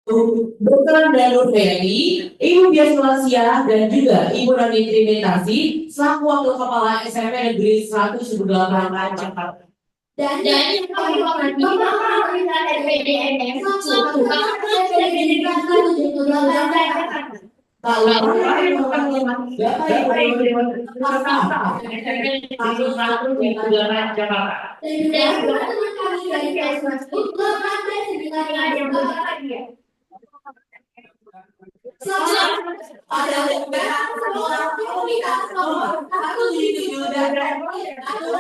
Dr. Danur Ferry, Ibu Biasulasia, dan juga Ibu Nani Trinitasi, selaku Wakil Kepala SMP Negeri 178 Jakarta. Dan yang kami hormati Bapak Pimpinan SPDNM 1, Kabupaten SPDNM 178 Bapak Ibu Jakarta. Dan juga teman kami dari Biasmas, Bapak dan Sekretariat yang berbahagia. Selamat pada sekolah komunitas nomor 177 dan 1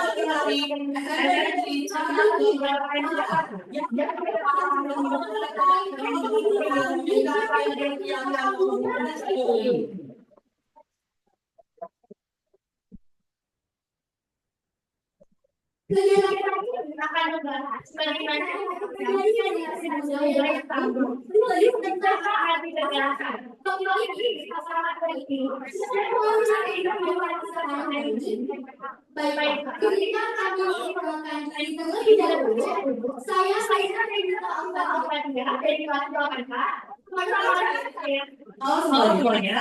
kegiatan ini akan membahas bagaimana kejadian yang sedang tanggung menulis tentang arti kekerasan. Topik ini bisa sangat penting. Setiap orang yang melakukan ini, baik. Ketika kami memperkenalkan diri terlebih dahulu, saya minta apa dia dari kelas 8 Kak. Semuanya.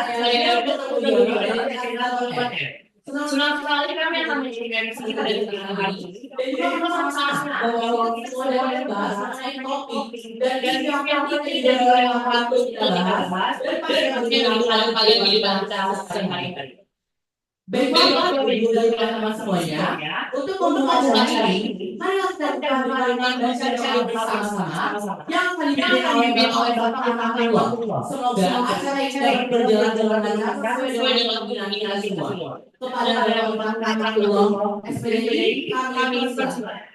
Senang sekali kami akan menjadikan kita dari hari ini. Dan juga sama-sama bahwa kita sudah membahas mengenai topik dan yang tidak waktu kita bahas dan yang paling dibahas sehari-hari. Baiklah, teman-teman semuanya, untuk pembukaan ini, mari kita dengarkan dan cari bersama-sama yang akan dipimpin oleh Bapak Anantullah. Semoga acara ini dapat berjalan dengan lancar sesuai dengan kita semua. Kepada Bapak Anantullah, SPDI, kami persilakan.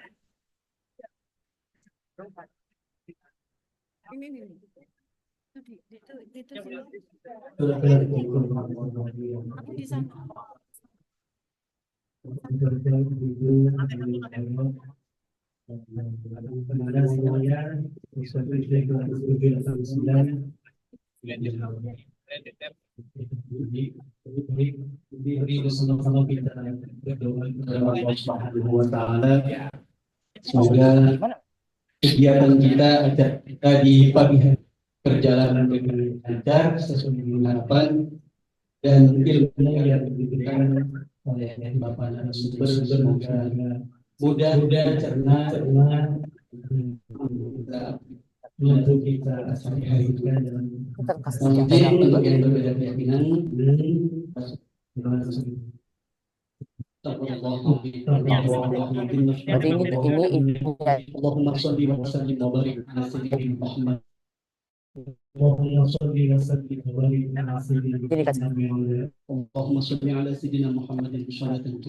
Aku di sana. Kepada semuanya, sama-sama kita berdoa kepada Allah Subhanahu wa Ta'ala. Semoga kegiatan kita di pagi hari perjalanan dengan lancar sesuai dengan harapan dan ilmu yang diberikan oleh Bapak narasumber semoga mudah cerna untuk kita sehari-hari dalam mungkin untuk yang berbeda keyakinan Allahumma sholli wa sallim wa barik ala sayyidina Muhammad. Allahumma sholli wa sallim wa barik ala sayyidina Muhammad. Allahumma sholli ala sayyidina Muhammadin syaratan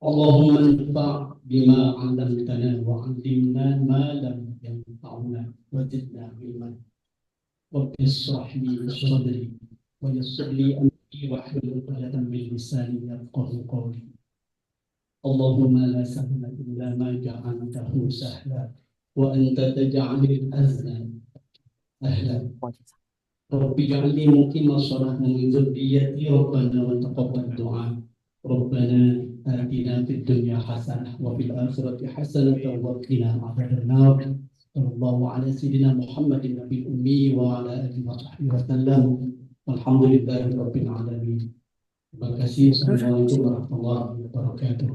Allahumma anfa' bima 'allamtana wa 'allimna ma lam yanfa'una wa zidna ilman. Rabbi shrah li sadri wa yassir li amri wahlul 'uqdatam min lisani yafqahu qawli. Allahumma la sahla illa ma ja'altahu sahla wa anta taj'alul hazna sahla. Rabbi ij'alni muqima shalah wa min dhurriyyati rabbana wa taqabbal du'a. Rabbana atina fid dunya hasanah wa fil akhirati hasanah wa qina adzaban nar. Sallallahu ala sayyidina Muhammadin nabiyil ummi wa ala alihi wa sahbihi wasallam. Walhamdulillahi rabbil alamin. Terima kasih. Assalamualaikum warahmatullahi wabarakatuh.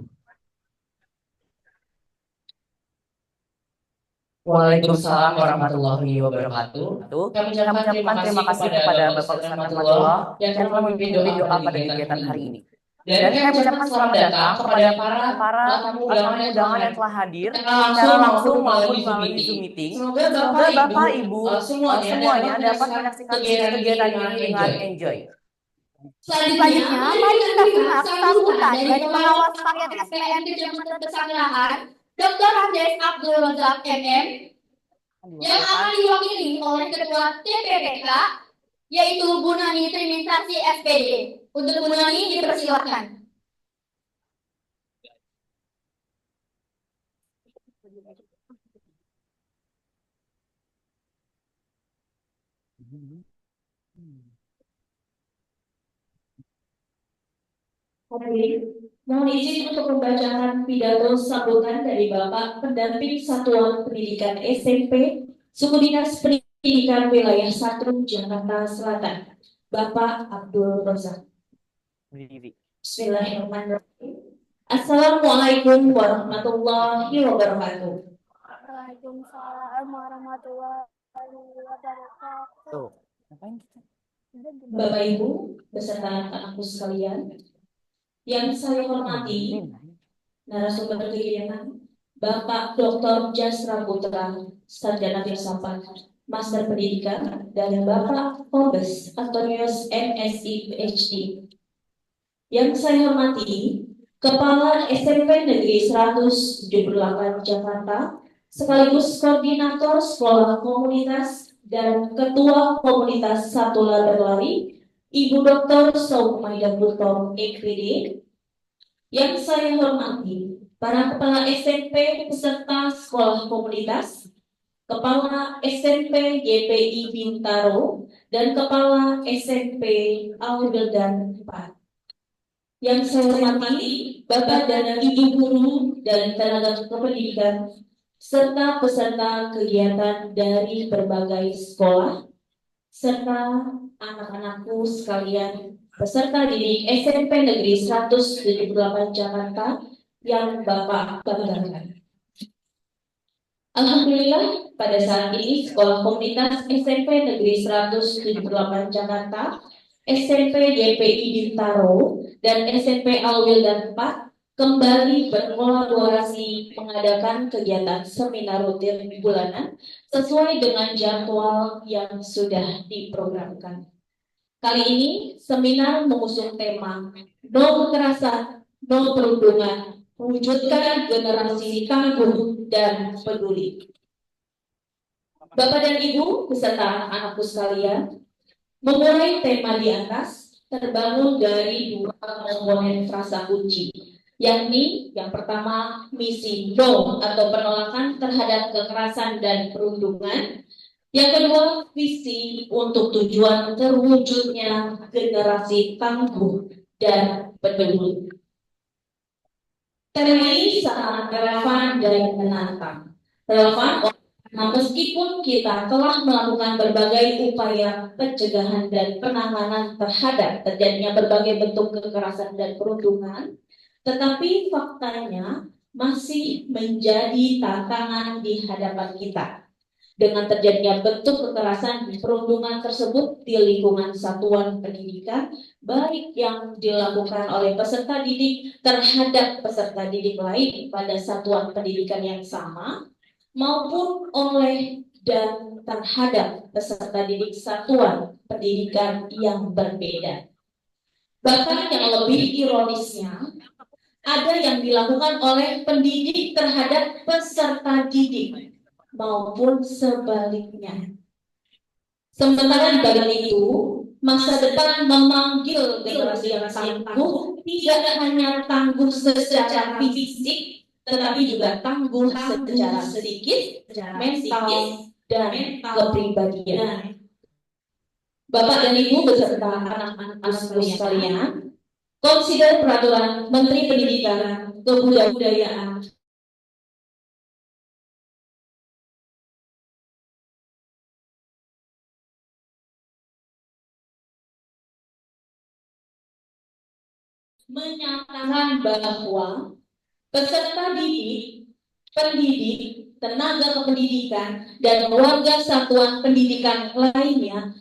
Waalaikumsalam warahmatullahi wabarakatuh. Kami ucapkan terima kasih kepada Bapak Ustaz Anantullah yang telah memimpin doa pada kegiatan hari ini. Dan kami ucapkan selamat datang kepada para tamu undangan yang telah hadir secara langsung melalui Zoom meeting. Semoga Bapak Ibu semuanya dapat menyaksikan kegiatan ini dengan enjoy. Selanjutnya, mari kita simak sambutan dari pengawas paket SPM Kecamatan Pesanggerahan, Dr. Hamdes Abdul Razak MM, yang akan diwakili oleh Ketua TPPK, yaitu Bu Nani Trinitasi SPD. Untuk Bu Nani dipersilakan. Hadirin, mohon izin untuk membacakan pidato sambutan dari Bapak Pendamping Satuan Pendidikan SMP Suku Dinas Pendidikan Wilayah 1 Jakarta Selatan, Bapak Abdul Rozak. Bismillahirrahmanirrahim. Assalamualaikum warahmatullahi wabarakatuh. Waalaikumsalam warahmatullahi wabarakatuh. Bapak Ibu beserta anak-anakku sekalian, yang saya hormati narasumber kegiatan Bapak Dr. Jasra Putra, Sarjana Filsafat, Master Pendidikan, dan Bapak Kombes Antonius MSI PhD. Yang saya hormati Kepala SMP Negeri 178 Jakarta, sekaligus Koordinator Sekolah Komunitas dan Ketua Komunitas Satu Lader Lari, Ibu Dr. Saumaida Putro, EKD. Yang saya hormati para Kepala SMP peserta Sekolah Komunitas, Kepala SMP YPI Bintaro, dan Kepala SMP Al-Wildan 4. Yang saya hormati Bapak dan Ibu guru dan tenaga kependidikan serta peserta kegiatan dari berbagai sekolah serta anak-anakku sekalian peserta didik SMP Negeri 178 Jakarta yang Bapak banggakan. Alhamdulillah pada saat ini Sekolah Komunitas SMP Negeri 178 Jakarta, SMP YPI Bintaro, dan SMP Al-Wildan 4 kembali berkolaborasi mengadakan kegiatan seminar rutin bulanan sesuai dengan jadwal yang sudah diprogramkan. Kali ini seminar mengusung tema No Kekerasan, No Perundungan, Wujudkan Generasi Tangguh dan Peduli. Bapak dan Ibu beserta anak-anakku sekalian, memulai tema di atas terbangun dari dua komponen frasa kunci, yakni yang pertama misi No atau penolakan terhadap kekerasan dan perundungan, yang kedua visi untuk tujuan terwujudnya generasi tangguh dan peduli. Tema ini sangat relevan dan menantang. Relevan karena meskipun kita telah melakukan berbagai upaya pencegahan dan penanganan terhadap terjadinya berbagai bentuk kekerasan dan perundungan, tetapi faktanya masih menjadi tantangan di hadapan kita. Dengan terjadinya bentuk kekerasan dan perundungan tersebut di lingkungan satuan pendidikan, baik yang dilakukan oleh peserta didik terhadap peserta didik lain pada satuan pendidikan yang sama, maupun oleh dan terhadap peserta didik satuan pendidikan yang berbeda. Bahkan yang lebih ironisnya, ada yang dilakukan oleh pendidik terhadap peserta didik maupun sebaliknya. Sementara di balik itu, masa depan memanggil generasi yang tangguh tidak hanya tangguh secara fisik, tetapi juga tangguh secara sedikit, mental, dan kepribadian. Bapak dan Ibu beserta anak-anakku sekalian, konsider peraturan Menteri Pendidikan, Kebudayaan, menyatakan bahwa peserta didik, pendidik, tenaga kependidikan, dan warga satuan pendidikan lainnya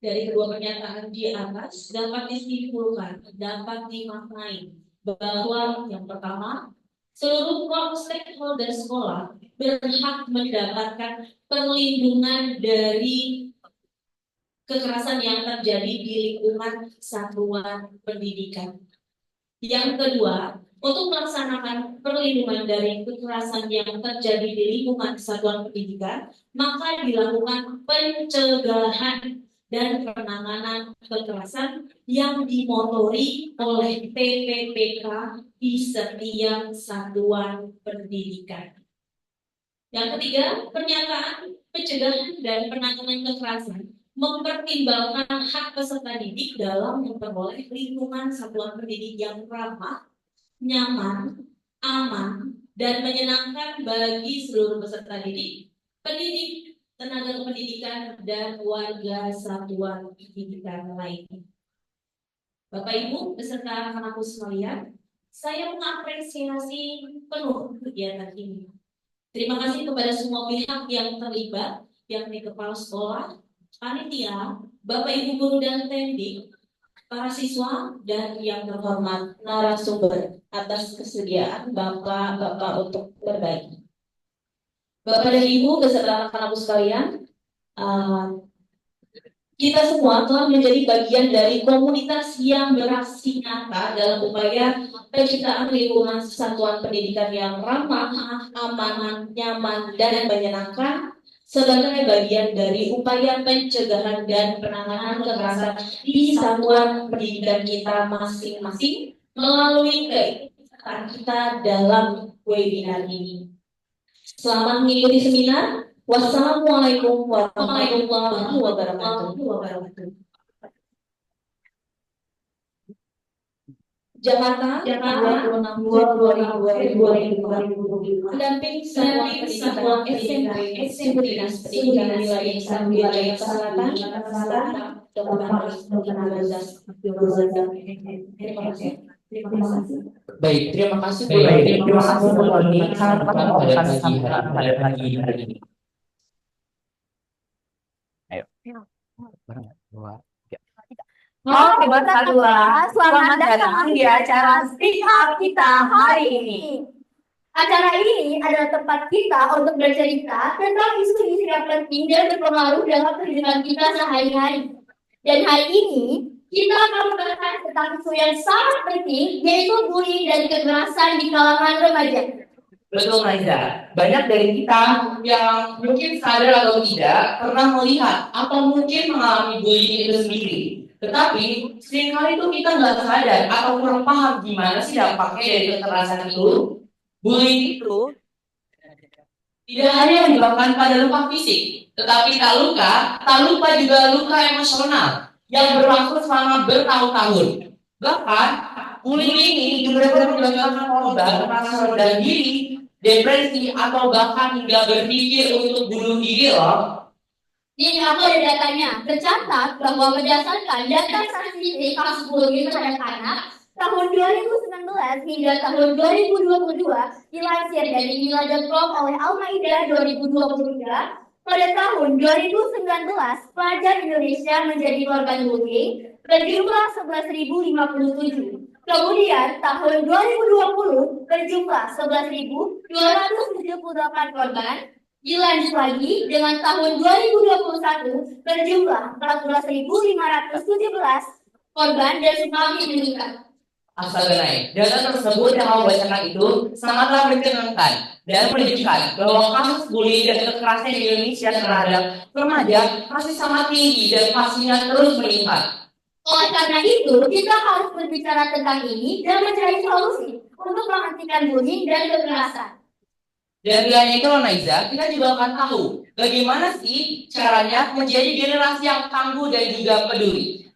dari kedua pernyataan di atas dapat disimpulkan, dapat dimaknai bahwa yang pertama, seluruh stakeholder sekolah berhak mendapatkan perlindungan dari kekerasan yang terjadi di lingkungan satuan pendidikan. Yang kedua, untuk melaksanakan perlindungan dari kekerasan yang terjadi di lingkungan satuan pendidikan, maka dilakukan pencegahan dan penanganan kekerasan yang dimotori oleh TPPK di setiap satuan pendidikan. Yang ketiga, pernyataan pencegahan dan penanganan kekerasan mempertimbangkan hak peserta didik dalam memperoleh lingkungan satuan pendidik yang ramah, nyaman, aman, dan menyenangkan bagi seluruh peserta didik, pendidik, tenaga pendidikan, dan warga satuan pendidikan lainnya. Bapak Ibu beserta kampus sekalian, saya mengapresiasi penuh kegiatan ini. Terima kasih kepada semua pihak yang terlibat, yakni kepala sekolah, panitia, Bapak Ibu guru dan pendidik, para siswa, dan yang terhormat narasumber atas kesediaan Bapak-Bapak untuk berbagi. Bapak dan Ibu beserta anak-anakku sekalian, kita semua telah menjadi bagian dari komunitas yang beraksi nyata dalam upaya penciptaan lingkungan satuan pendidikan yang ramah, aman, nyaman, dan menyenangkan sebagai bagian dari upaya pencegahan dan penanganan kekerasan di satuan pendidikan kita masing-masing melalui keikutsertaan kita dalam webinar ini. Selamat mengikuti seminar. Wassalamualaikum warahmatullahi wabarakatuh. Jakarta 26/2/2020. Pendamping satuan SMP Dinas Pendidikan Wilayah Selatan Dr. Terima kasih. Baik, terima kasih Bu Lady. Terima kasih Bu Lady pada pagi hari ini. Ayo. Halo Sobat K2, selamat datang di acara Speak Up kita hari ini. Acara ini adalah tempat kita untuk bercerita tentang isu-isu yang penting dan berpengaruh dalam kehidupan kita sehari-hari. Dan hari ini, kita akan membahas tentang isu yang sangat penting, yaitu bullying dan kekerasan di kalangan remaja. Betul, Naiza. Banyak dari kita yang mungkin sadar atau tidak pernah melihat atau mungkin mengalami bullying itu sendiri. Tetapi seringkali itu kita nggak sadar atau kurang paham gimana sih dampaknya dari kekerasan itu. Bullying itu tidak hanya menyebabkan pada luka fisik, tetapi tak lupa juga luka emosional yang berlangsung selama bertahun-tahun. Bahkan bullying ini juga dapat menyebabkan korban merasa rendah diri, depresi, atau bahkan hingga berpikir untuk bunuh diri loh. Ini aku ada datanya. Tercatat bahwa berdasarkan data statistik kasus bullying terhadap anak tahun 2019 hingga tahun 2022 dilansir dari mila.com oleh Al-Maida 2023, pada tahun 2019 pelajar Indonesia menjadi korban bullying berjumlah 11.057. Kemudian tahun 2020 berjumlah 11.278 korban. Dilanjut lagi dengan tahun 2021 berjumlah 14.517 korban dan semakin meningkat. Astaga naik. Data tersebut yang kamu bacakan itu sangatlah mencengangkan dan menunjukkan bahwa kasus bullying dan kekerasan di Indonesia terhadap remaja masih sangat tinggi dan pastinya terus meningkat. Oleh karena itu, kita harus berbicara tentang ini dan mencari solusi untuk menghentikan bullying dan kekerasan. Dan tidak hanya itu, Naiza, kita juga akan tahu bagaimana sih caranya menjadi generasi yang tangguh dan juga peduli.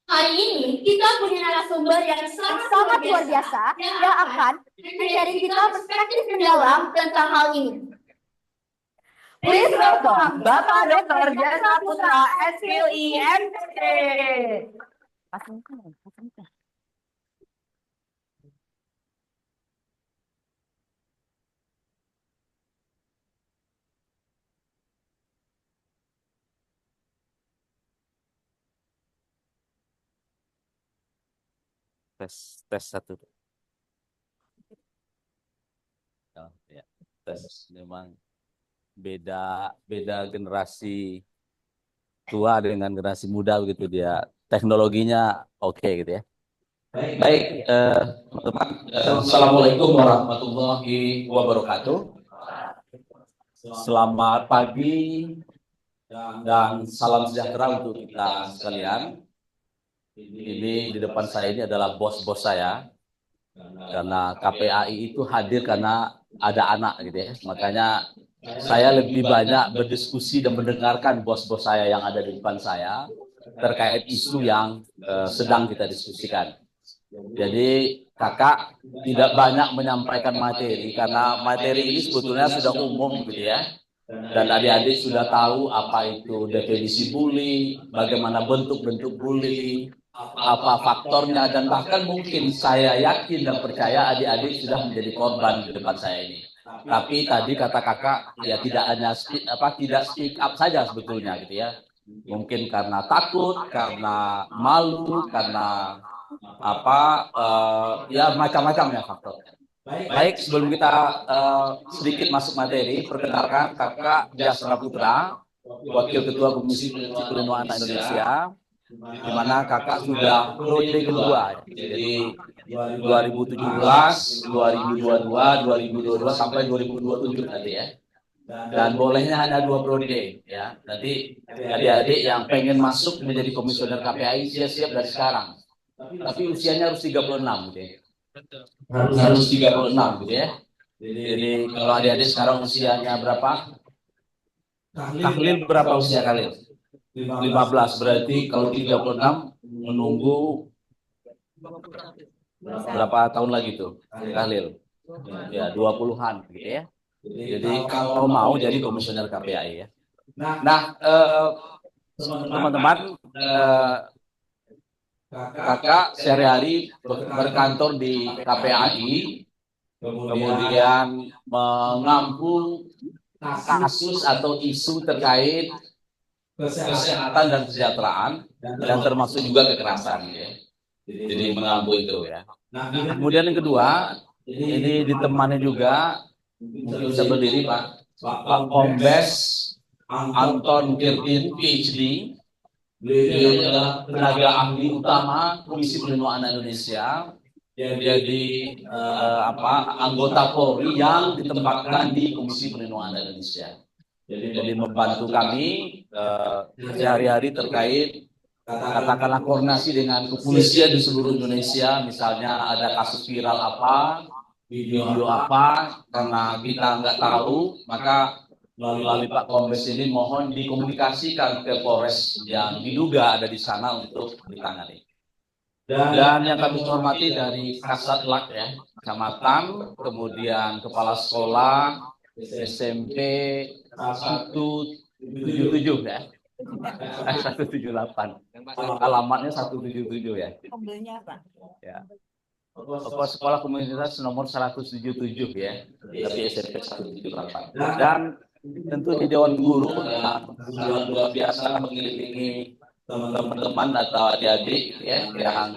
Hari ini kita punya narasumber yang sangat luar biasa yang akan mencari kita perspektif mendalam tentang hal ini. Please welcome Bapak Dr. Jasa Putra SPLI MPT. Pasang muka. tes satu. Oh, ya, tes memang beda generasi tua dengan generasi muda begitu dia. Teknologinya oke gitu ya. Baik, teman-teman. Assalamualaikum warahmatullahi wabarakatuh. Selamat pagi dan salam sejahtera untuk kita sekalian. Ini di depan saya ini adalah bos-bos saya. Karena KPAI itu hadir karena ada anak gitu ya. Makanya saya lebih banyak berdiskusi dan mendengarkan bos-bos saya yang ada di depan saya terkait isu yang sedang kita diskusikan. Jadi kakak tidak banyak menyampaikan materi karena materi ini sebetulnya sudah umum gitu ya. Dan adik-adik sudah tahu apa itu definisi bully, bagaimana bentuk-bentuk bully, apa faktornya, dan bahkan mungkin saya yakin dan percaya adik-adik sudah menjadi korban di depan saya ini. Tapi tadi kata kakak ya tidak hanya tidak speak up saja sebetulnya gitu ya. Mungkin karena takut, karena malu, karena ya macam-macam ya faktornya. Baik, sebelum kita sedikit masuk materi, perkenalkan kakak Jasra Putra, Wakil Ketua Komisi Perlindungan Anak Indonesia, di mana kakak sudah periode kedua, jadi 2017, 2022, 2022 sampai 2027 nanti ya. Dan bolehnya hanya 2 periode ya. Nanti adik-adik yang pengen masuk menjadi komisioner KPAI siap-siap dari sekarang. Tapi usianya harus 36 gitu ya. Harus 36 gitu ya. Jadi kalau adik-adik sekarang usianya berapa? Tahlil berapa usia kalian? 15, berarti kalau 36 menunggu berapa tahun lagi tuh tahlil? Ya 20-an gitu ya. Jadi kalau mau jadi komisioner KPAI ya. Nah, teman-teman, kakak sehari-hari berkantor di KPAI, kemudian mengampu kasus atau isu terkait kesehatan dan kesejahteraan, dan termasuk juga kekerasan ya. Jadi mengampu itu ya. Nah, kemudian yang kedua, ini ditemani juga, mungkin bisa berdiri Pak Kombes Anton Kirtin PhD. Beliau adalah tenaga ahli utama Komisi Perlindungan Anak Indonesia. Jadi anggota Polri yang ditempatkan di Komisi Perlindungan Anak Indonesia. Jadi membantu kami sehari-hari terkait katakanlah koordinasi dengan kepolisian di seluruh Indonesia. Misalnya ada kasus viral apa, video apa, karena kita nggak tahu, maka melalui Pak Kombes ini mohon dikomunikasikan ke Polres yang diduga ada di sana untuk ditangani. Dan yang kami hormati dari Kasatlank ya, kecamatan, kemudian kepala sekolah, SMP 177 ya, 178, alamatnya 177 ya. Ya. Sekolah komunitas nomor 177 ya, tapi SMP 178. Dan tentu di Dewan Guru yang luar biasa mengelilingi teman-teman atau adik-adik ya yang